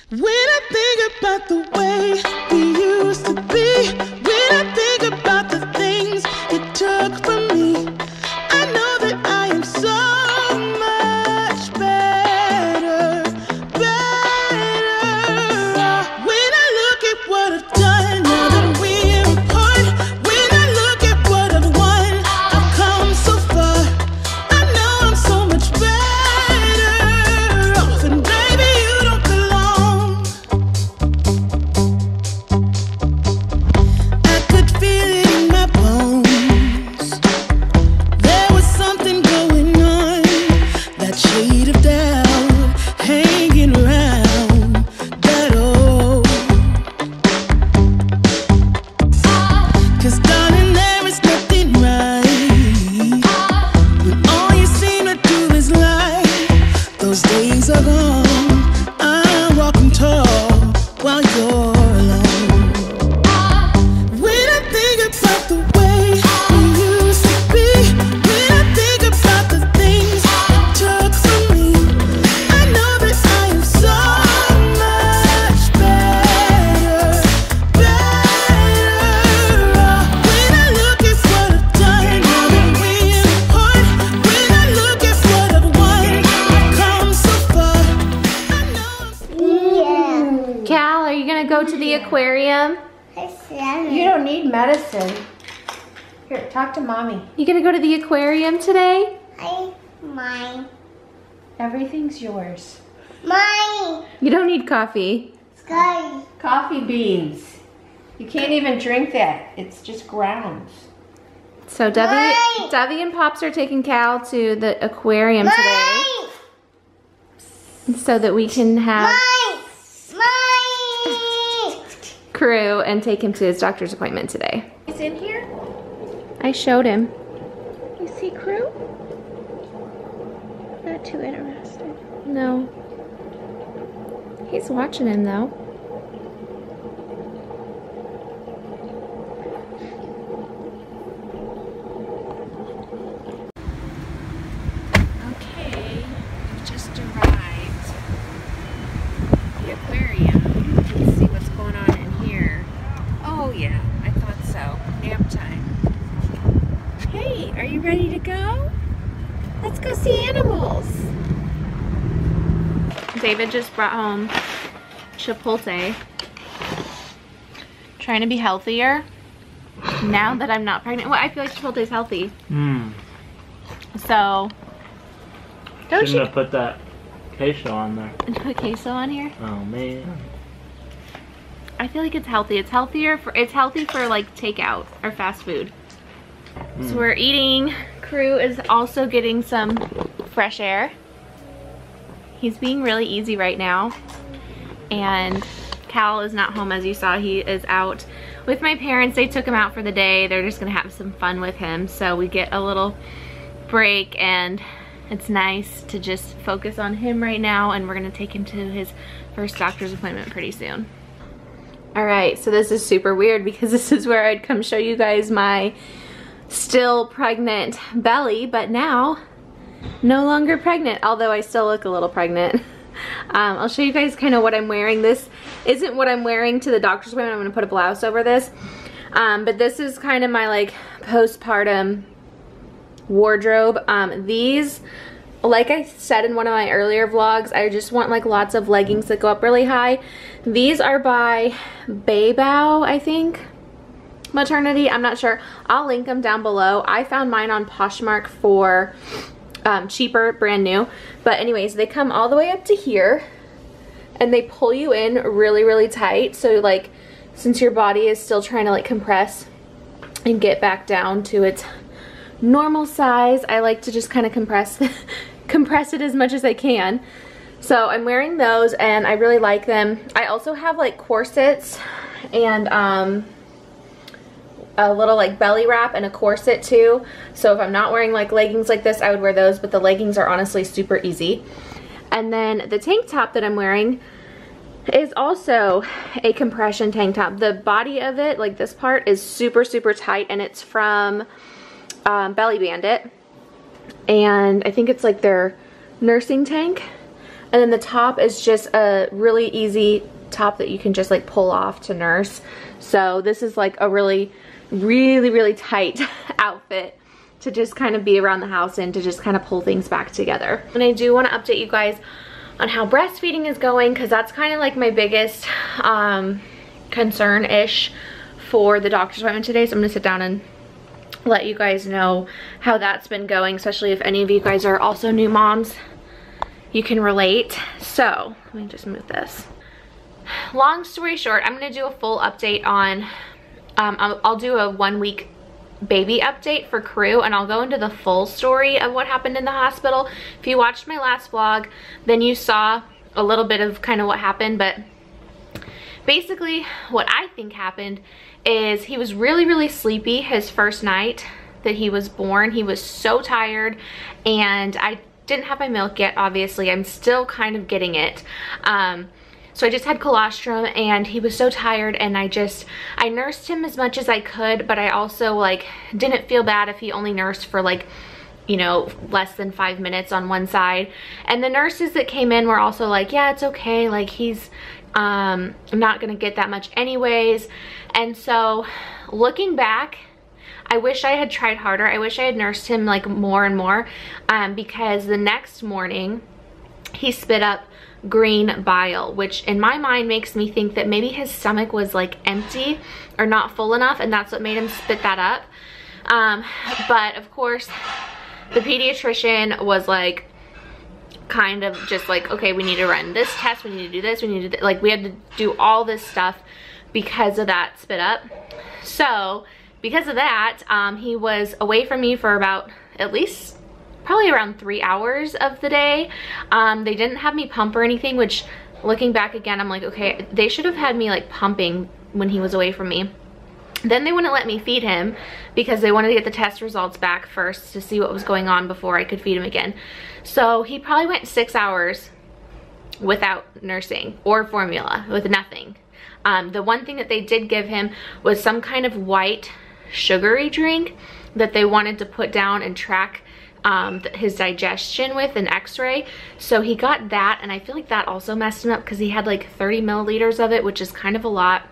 When I think about the way we used to be, when I think about the things you took from me, I know that I am so much better, better. When I look at what I've done, now that we're apart, when I look at what I've won, I've come so far. I know I'm so much better off, and baby, you don't belong. I could feel it in my bones. There was something going on, that shade of doubt hanging around that old. 'Cause darling, there is nothing right when all you seem to do is lie. Those days are gone. I'm walking tall while you're alone. When I think about the way we used to be, when I think about the things you took from me, I know that I am so much better, better off. When I look at what I've done, now that we're apart, when I look at what I've won, I've come so far. I know I'm so Cal, are you gonna go to the aquarium? You don't need medicine. Here, talk to mommy. You gonna go to the aquarium today? Mine. Everything's yours. Mine. You don't need coffee. Sky. Coffee beans. You can't even drink that. It's just grounds. So Debbie and Pops are taking Cal to the aquarium today Mine. so that we can have Mine. Mine. Crew and take him to his doctor's appointment today. He's in here? I showed him. You see Crew? Not too interested. No. He's watching him though. Okay, we just arrived at the aquarium. Let's see what's going on in here. Oh yeah, I thought so. Nap time. Hey, are you ready to go? Let's go see animals. David just brought home Chipotle. Trying to be healthier now that I'm not pregnant. Well, I feel like Chipotle's healthy. So, don't Shouldn't have put that queso on there. put queso on here? Oh man. I feel like it's healthy. It's healthy for like takeout or fast food. So we're eating. Crew is also getting some fresh air. He's being really easy right now. And Cal is not home, as you saw. He is out with my parents. They took him out for the day. They're just gonna have some fun with him. So we get a little break, and it's nice to just focus on him right now, and we're gonna take him to his first doctor's appointment pretty soon. All right, so this is super weird because this is where I'd come show you guys my still pregnant belly, but now no longer pregnant, although I still look a little pregnant. I'll show you guys kind of what I'm wearing. This isn't what I'm wearing to the doctor's appointment. I'm gonna put a blouse over this. But this is kind of my like postpartum wardrobe. These, like I said in one of my earlier vlogs, I just want like lots of leggings that go up really high. These are by Baybao, I think. Maternity, I'm not sure. I'll link them down below. I found mine on Poshmark for cheaper, brand new. But anyways, they come all the way up to here and they pull you in really, really tight. So like, since your body is still trying to like compress and get back down to its normal size, I like to just kind of compress it as much as I can. So I'm wearing those and I really like them. I also have like corsets and a little like belly wrap and a corset too. So if I'm not wearing like leggings like this, I would wear those, but the leggings are honestly super easy. And then the tank top that I'm wearing is also a compression tank top. The body of it, like this part, is super, super tight, and it's from Belly Bandit. And I think it's like their nursing tank. And then the top is just a really easy top that you can just like pull off to nurse. So this is like a really tight outfit to just kind of be around the house and to just kind of pull things back together. And I do want to update you guys on how breastfeeding is going, because that's kind of like my biggest concern-ish for the doctor's appointment today. So I'm gonna sit down and let you guys know how that's been going, especially if any of you guys are also new moms. You can relate. So let me just move this. Long story short, I'm gonna do a full update on, I'll do a 1 week baby update for Crew, and I'll go into the full story of what happened in the hospital. If you watched my last vlog, then you saw a little bit of kind of what happened, but basically what I think happened is he was really sleepy his first night that he was born. He was so tired, and I didn't have my milk yet, obviously. I'm still kind of getting it. So I just had colostrum, and he was so tired, and I nursed him as much as I could, but I also like didn't feel bad if he only nursed for like, you know, less than 5 minutes on one side. And the nurses that came in were also like, yeah, it's okay, like he's not gonna get that much anyways. And so looking back, I wish I had tried harder. I wish I had nursed him like more and more, because the next morning he spit up green bile, which in my mind makes me think that maybe his stomach was like empty or not full enough, and that's what made him spit that up. But of course the pediatrician was like kind of just like, okay, we need to run this test, we need to do this, we need to like, we had to do all this stuff because of that spit up. So because of that, he was away from me for about at least probably around 3 hours of the day. They didn't have me pump or anything, which looking back again, I'm like, okay, they should have had me like pumping when he was away from me. Then they wouldn't let me feed him because they wanted to get the test results back first to see what was going on before I could feed him again. So he probably went 6 hours without nursing or formula, with nothing. The one thing that they did give him was some kind of white sugary drink that they wanted to put down and track his digestion with an x-ray. So he got that, and I feel like that also messed him up because he had like 30 milliliters of it, which is kind of a lot,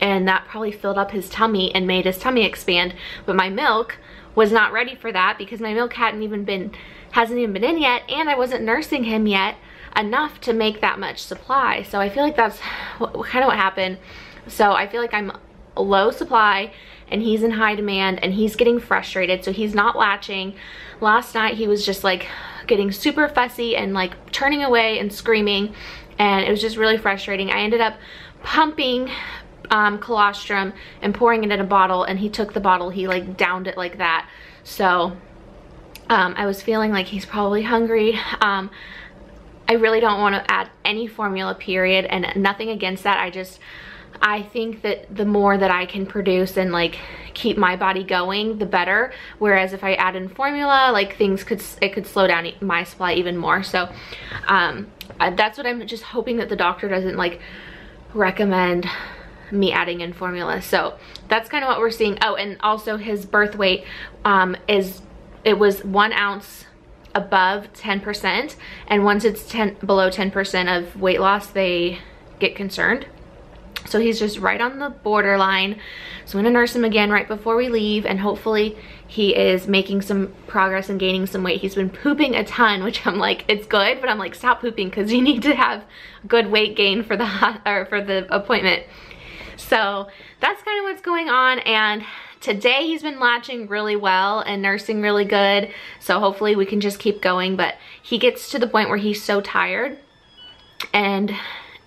and that probably filled up his tummy and made his tummy expand. But my milk was not ready for that because my milk hasn't even been in yet, and I wasn't nursing him yet enough to make that much supply. So I feel like that's kind of what happened. So I feel like I'm low supply and he's in high demand, and he's getting frustrated, so he's not latching. Last night he was just like getting super fussy and like turning away and screaming, and it was just really frustrating. I ended up pumping colostrum and pouring it in a bottle, and he took the bottle, he like downed it like that. So I was feeling like he's probably hungry. I really don't want to add any formula, period, and nothing against that. I think that the more that I can produce and like keep my body going, the better. Whereas if I add in formula, like it could slow down my supply even more. So that's what I'm just hoping, that the doctor doesn't like recommend me adding in formula. So that's kind of what we're seeing. Oh, and also his birth weight it was 1 ounce above 10%, and once it's below 10% of weight loss, they get concerned. So he's just right on the borderline. So I'm gonna nurse him again right before we leave, and hopefully he is making some progress and gaining some weight. He's been pooping a ton, which I'm like, it's good, but I'm like, stop pooping, because you need to have good weight gain for the appointment. So that's kind of what's going on. And today he's been latching really well and nursing really good. So hopefully we can just keep going. But he gets to the point where he's so tired, and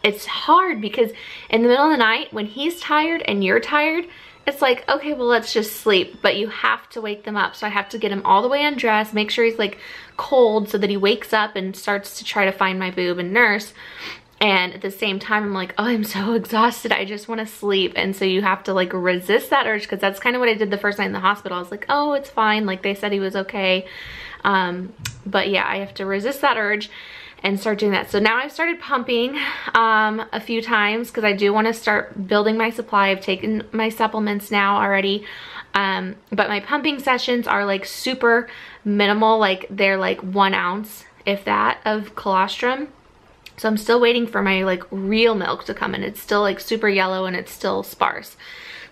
it's hard because in the middle of the night when he's tired and you're tired, it's like, okay, well, let's just sleep, but you have to wake them up. So I have to get him all the way undressed, make sure he's like cold so that he wakes up and starts to try to find my boob and nurse. And at the same time, I'm like, oh, I'm so exhausted, I just want to sleep. And so you have to like resist that urge, because that's kind of what I did the first night in the hospital. I was like, oh, it's fine, like they said he was okay. But yeah, I have to resist that urge and start doing that. So now I've started pumping a few times because I do want to start building my supply. I've taken my supplements now already, but my pumping sessions are like super minimal. Like they're like 1 ounce if that, of colostrum. So I'm still waiting for my like real milk to come in. It's still like super yellow and it's still sparse.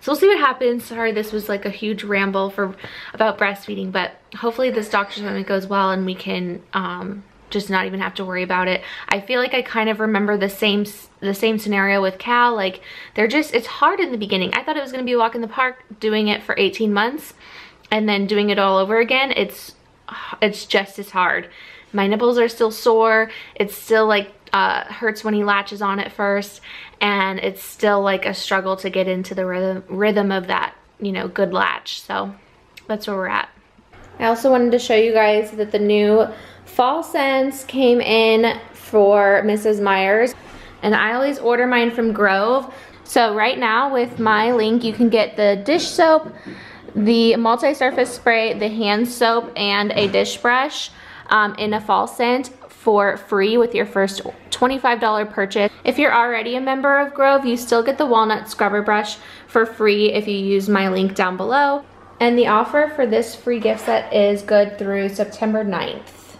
So we'll see what happens. Sorry, this was like a huge ramble about breastfeeding, but hopefully this doctor's appointment goes well and we can just not even have to worry about it. I feel like I kind of remember the same scenario with Cal. Like it's hard in the beginning. I thought it was gonna be a walk in the park doing it for 18 months and then doing it all over again. It's just as hard. My nipples are still sore. It's still like hurts when he latches on at first, and it's still like a struggle to get into the rhythm of that, you know, good latch. So that's where we're at. I also wanted to show you guys that the new fall scents came in for Mrs. Myers, and I always order mine from Grove. So right now with my link, you can get the dish soap, the multi-surface spray, the hand soap, and a dish brush in a fall scent for free with your first $25 purchase. If you're already a member of Grove, you still get the walnut scrubber brush for free if you use my link down below. And the offer for this free gift set is good through September 9th.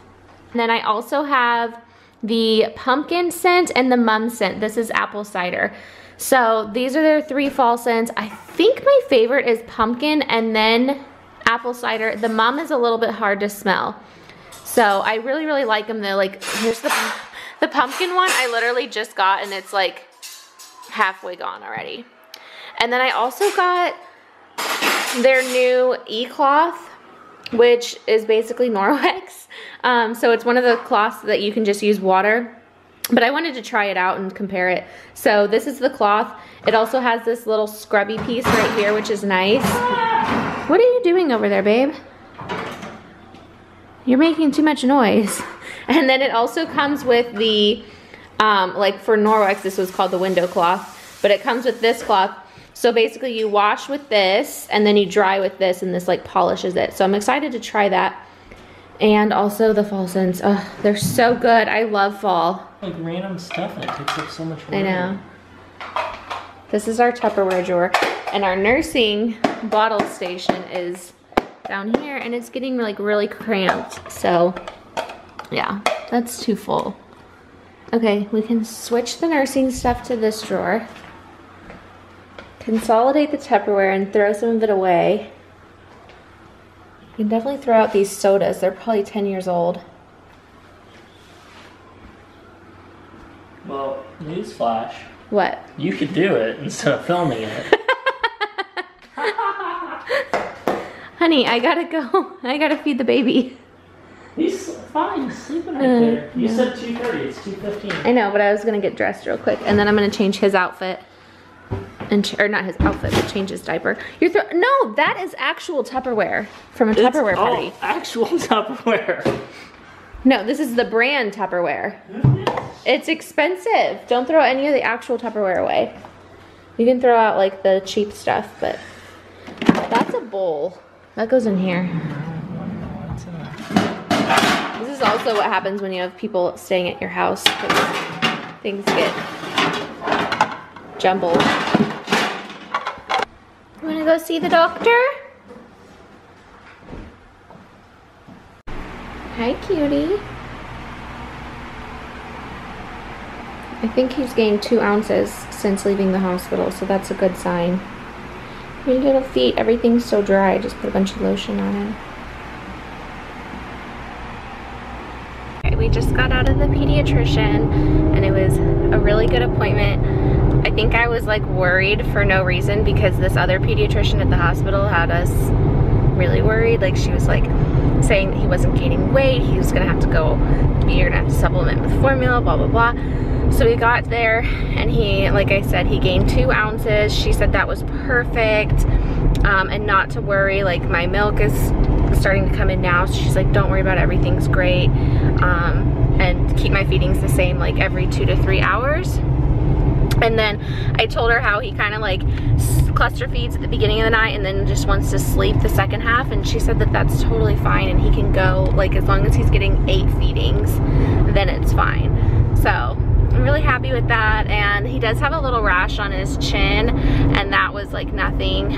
And then I also have the pumpkin scent and the mum scent. This is apple cider. So these are their 3 fall scents. I think my favorite is pumpkin and then apple cider. The mum is a little bit hard to smell. So I really, really like them though. Like here's the pumpkin one I literally just got, and it's like halfway gone already. And then I also got their new e-cloth, which is basically Norwex. So it's one of the cloths that you can just use water. But I wanted to try it out and compare it. So this is the cloth. It also has this little scrubby piece right here, which is nice. What are you doing over there, babe? You're making too much noise. And then it also comes with the, like for Norwex, this was called the window cloth, but it comes with this cloth. So basically you wash with this and then you dry with this, and this like polishes it. So I'm excited to try that. And also the fall scents. Oh, they're so good. I love fall. Like random stuff, and it takes up so much room. I know. This is our Tupperware drawer. And our nursing bottle station is down here, and it's getting like really cramped. So yeah, that's too full. Okay, we can switch the nursing stuff to this drawer. Consolidate the Tupperware and throw some of it away. You can definitely throw out these sodas. They're probably 10 years old. Well, newsflash. What? You could do it instead of filming it. Honey, I gotta go. I gotta feed the baby. He's fine. He's sleeping right there. You said 2:30. It's 2:15. I know, but I was gonna get dressed real quick, and then I'm gonna change his outfit, or not his outfit, but change his diaper. No, that is actual Tupperware from a Tupperware party. Oh, actual Tupperware. No, this is the brand Tupperware. It's expensive. Don't throw any of the actual Tupperware away. You can throw out like the cheap stuff, but that's a bowl. That goes in here. This is also what happens when you have people staying at your house, because things get jumbled. You wanna go see the doctor? Hi, cutie. I think he's gained 2 ounces since leaving the hospital, so that's a good sign. Your little feet, everything's so dry. I just put a bunch of lotion on him. Okay, we just got out of the pediatrician, and it was a really good appointment. I think I was like worried for no reason, because this other pediatrician at the hospital had us really worried. Like she was like saying that he wasn't gaining weight, he was gonna have to go, you're gonna have to supplement with formula, blah, blah, blah. So we got there, and he, like I said, he gained 2 ounces. She said that was perfect, and not to worry, like my milk is starting to come in now. So she's like, don't worry about it, everything's great, and keep my feedings the same, like every 2 to 3 hours. And then I told her how he kind of like cluster feeds at the beginning of the night and then just wants to sleep the second half, and she said that that's totally fine, and he can go, like as long as he's getting 8 feedings, then it's fine. So I'm really happy with that. And he does have a little rash on his chin, and that was like nothing.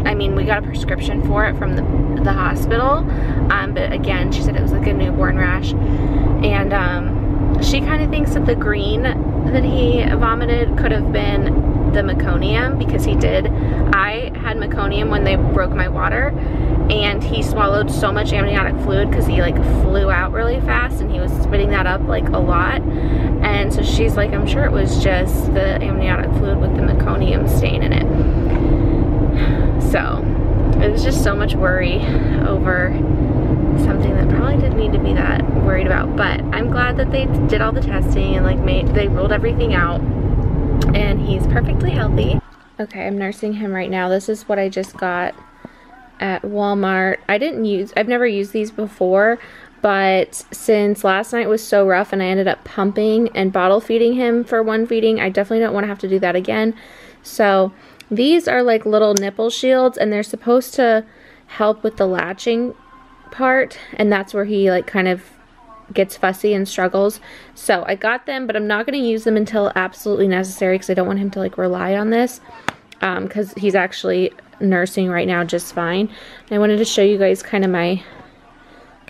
I mean, we got a prescription for it from the hospital, but again, she said it was like a newborn rash, and she kind of thinks that the green that he vomited could have been the meconium, because he did. I had meconium when they broke my water, and he swallowed so much amniotic fluid because he like flew out really fast and he was spitting that up like a lot. And so she's like, I'm sure it was just the amniotic fluid with the meconium stain in it. So it was just so much worry over something that probably didn't need to be that worried about. But I'm glad that they did all the testing and like they ruled everything out, and he's perfectly healthy. Okay, I'm nursing him right now. This is what I just got at Walmart. I've never used these before, but since last night was so rough and I ended up pumping and bottle feeding him for one feeding, I definitely don't want to have to do that again. So these are like little nipple shields, and they're supposed to help with the latching part, and that's where he like kind of gets fussy and struggles. So I got them, but I'm not going to use them until absolutely necessary, because I don't want him to like rely on this, because he's actually nursing right now just fine. And I wanted to show you guys kind of my,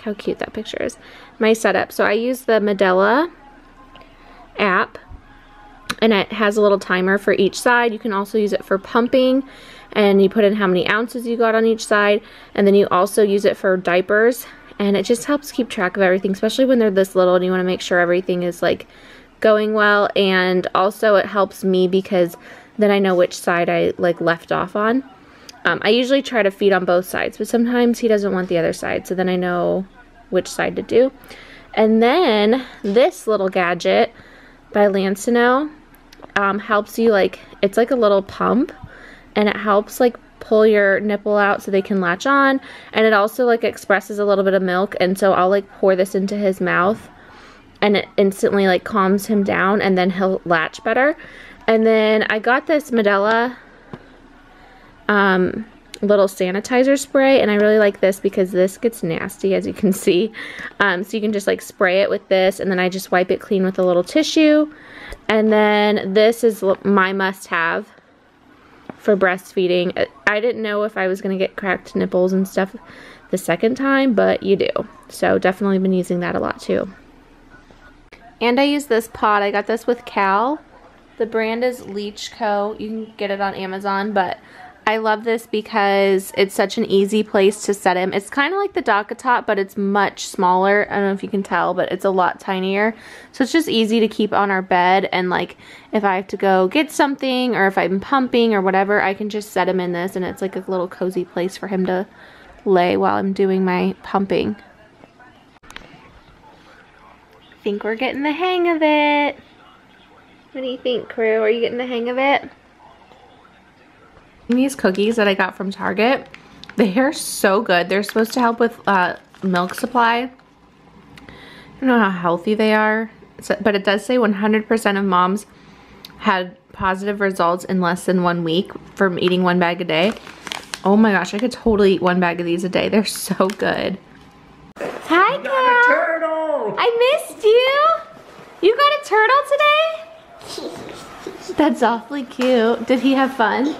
how cute that picture is, my setup. So I use the Medela app, and it has a little timer for each side. You can also use it for pumping, and you put in how many ounces you got on each side, and then you also use it for diapers, and it just helps keep track of everything, especially when they're this little and you want to make sure everything is like going well. And also it helps me because then I know which side I like left off on. I usually try to feed on both sides, but sometimes he doesn't want the other side, so then I know which side to do. And then this little gadget by Lancino helps you, like, it's like a little pump, and it helps like pull your nipple out so they can latch on, and it also like expresses a little bit of milk, and so I'll like pour this into his mouth, and it instantly like calms him down, and then he'll latch better. And then I got this Medela little sanitizer spray, and I really like this because this gets nasty, as you can see. So you can just like spray it with this, and then I just wipe it clean with a little tissue. And then this is my must-have for breastfeeding. I didn't know if I was going to get cracked nipples and stuff the second time, but you do. So definitely been using that a lot too. And I use this pod. I got this with Cal. The brand is Leech Co. You can get it on Amazon, but I love this because it's such an easy place to set him. It's kind of like the DockATot, but it's much smaller. I don't know if you can tell, but it's a lot tinier. So it's just easy to keep on our bed, and like if I have to go get something or if I'm pumping or whatever, I can just set him in this, and it's like a little cozy place for him to lay while I'm doing my pumping. I think we're getting the hang of it. What do you think, crew? Are you getting the hang of it? These cookies that I got from Target, they are so good. They're supposed to help with milk supply. I don't know how healthy they are, but it does say 100% of moms had positive results in less than 1 week from eating 1 bag a day. Oh my gosh, I could totally eat 1 bag of these a day. They're so good. Hi, Cal. Turtle! I missed you. You got a turtle today? That's awfully cute. Did he have fun?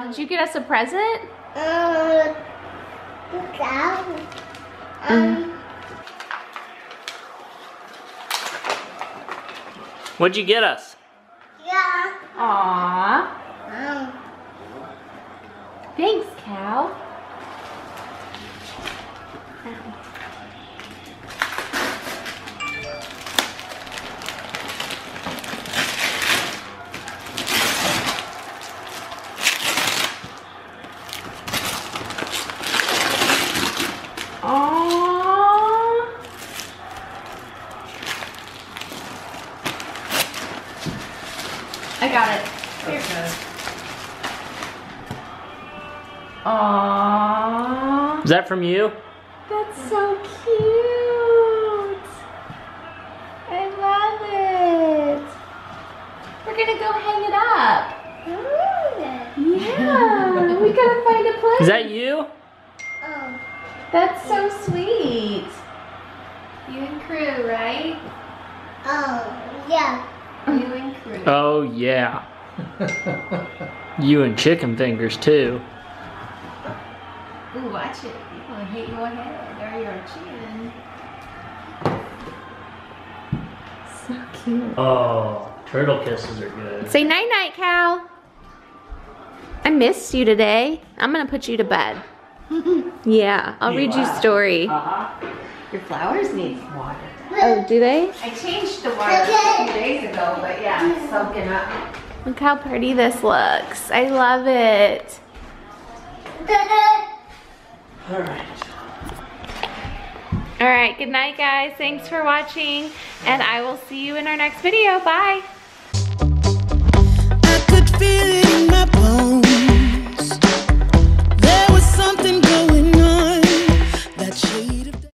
Did you get us a present? What'd you get us? Yeah. Aww. Thanks, Cal. I got it. Here. Aww. Is that from you? That's so cute. I love it. We're gonna go hang it up. Yeah. We gotta find a place. Is that you? Oh. That's so sweet. You and Crew, right? Oh. Yeah. You and Crew. Oh yeah. You and chicken fingers too. Ooh, watch it. People will hit your head or your chin. So cute. Oh, turtle kisses are good. Say night night, Cal. I missed you today. I'm gonna put you to bed. Yeah, I'll read you a story. Your flowers need water. Oh, do they? I changed the water a few days ago, but yeah, it's soaking up. Look how pretty this looks. I love it. All right. All right, good night, guys. Thanks for watching, and I will see you in our next video. Bye.